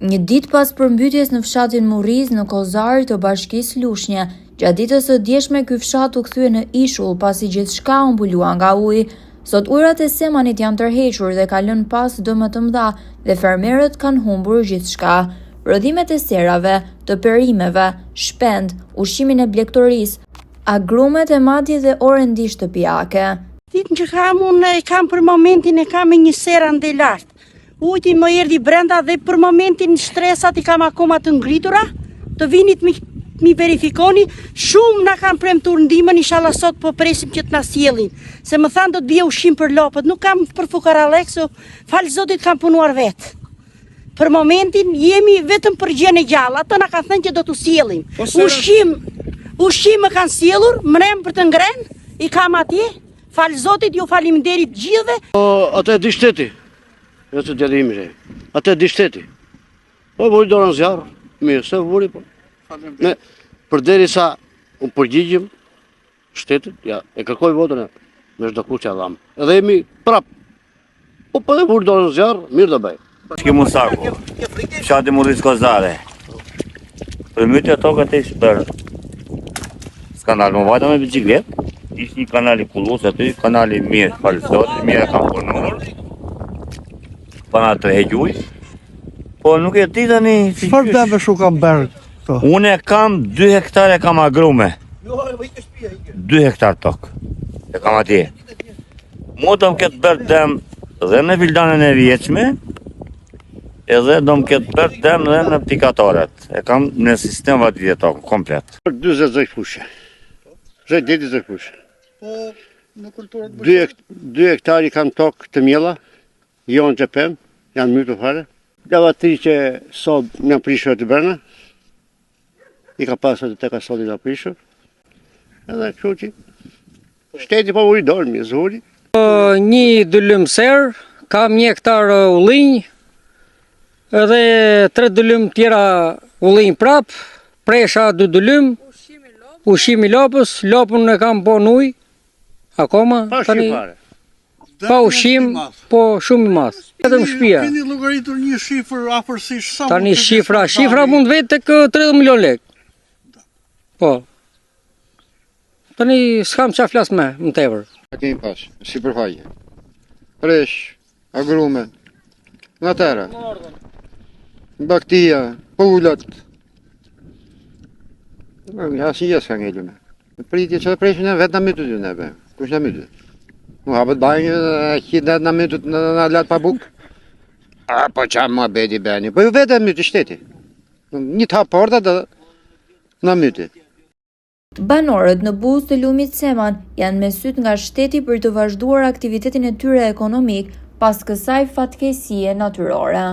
Një ditë pas përmbytjes në fshatin Murriz në Kozar të bashkisë Lushnje, gjatë ditës së djeshme ky fshat u kthye në ishull pasi gjithçka u mbulua nga uji. Sot ujërat e Semanit janë tërhequr dhe ka lënë pas dëme të mëdha dhe fermerët kanë humbur gjithçka. Prodhimet e serave, të perimeve, shpend, ushqimin e blegtorisë, agrumet e madje dhe orendi shtëpiake. Ditën që kam unë e kam për momentin e kam me një ser ande lart. Ujti më erdhi brenda dhe për momentin stresat I kam akoma të ngritura, të vinit mi verifikoni, shumë na kanë premtuar ndihmën, inshallah sot po presim që të na sjellin, se më thanë do të bie ushqim për lopët, nuk kam për fukarallëk, fal Zotit kam punuar vet. Për momentin jemi vetëm për gjën e gjallë, ata na kanë thënë që do t'u sjellim. Ushqim më kanë sjellur, mrem për të ngren, I kam atje. Fal Zotit, ju faleminderit gjithëve. Atë di shteti. Jo të djelimi re. Atë di shteti. Po vuri dorën zjarr, mirë, se vuri po. Ne përderisa u përgjigjëm shtetit, ja, e kërkoj votën e me çdo kush që dham. Edhe jemi prap. Po e vuri dorën zjarr, mirë do bëj. Shki Musaku, fshati Murriz Kozare. Përmbytja tokët e shpër. Skandal, më vajta me biciklet. Ishtë një kanal I kullus aty, kanali mirë, falë Zotit, mirë e kam punuar. Pana të hequj. Po nuk e ti tani... Çfarë dëme shu kam bërë? Unë e kam 2 hektare kam agrume. 2 hektar tokë. E kam atje. Mu do më ketë bërë dem dhe në vildanën e vjeçme, edhe do më ketë bërë dem dhe në ptikatoret. E kam në sistem vatë tokë, komplet. 20 zëj fushë. Zëj deti zëj fushë. 2 hektari kam tokë të mjella, jo në gjepem, janë myrë të fare. Dava 3 që sot në prishur të bërna, I ka pasur të teka sot I ka prishur. Edhe kështu që shteti po uri dorë, mi zuri. Një dulym ser, kam 1 hektar ullinj, edhe 3 dulym tjera ullinj prap, presha 2 dulym, ushqimi lopës, lopën e kam po në ujë, akoma, tani, pa ushqim, po shumë I madh. Vetëm shtëpia. Keni llogaritur një shifër afërsisht sa tani shifra mund vetë tek 30 milion lekë. Po. Tani s'kam çfarë flas më tepër. Kemi pas, sipërfaqe. Presh, agrume, natera, baktia, pullat. Asi jesë ka ngellume. Pritje që preshin e vetë në mytët ju nebe. Kush në mytët? Mu hapët bajnë, hitë në mytët në latë pa bukë. A, po qa më bedi beni. Po ju vetë në mytë shteti. Një të hapë porta dhe në mytët. Banorët në buzë të lumit Seman janë me syt nga shteti për të vazhduar aktivitetin e tyre ekonomik pas kësaj fatkeqësie natyrore.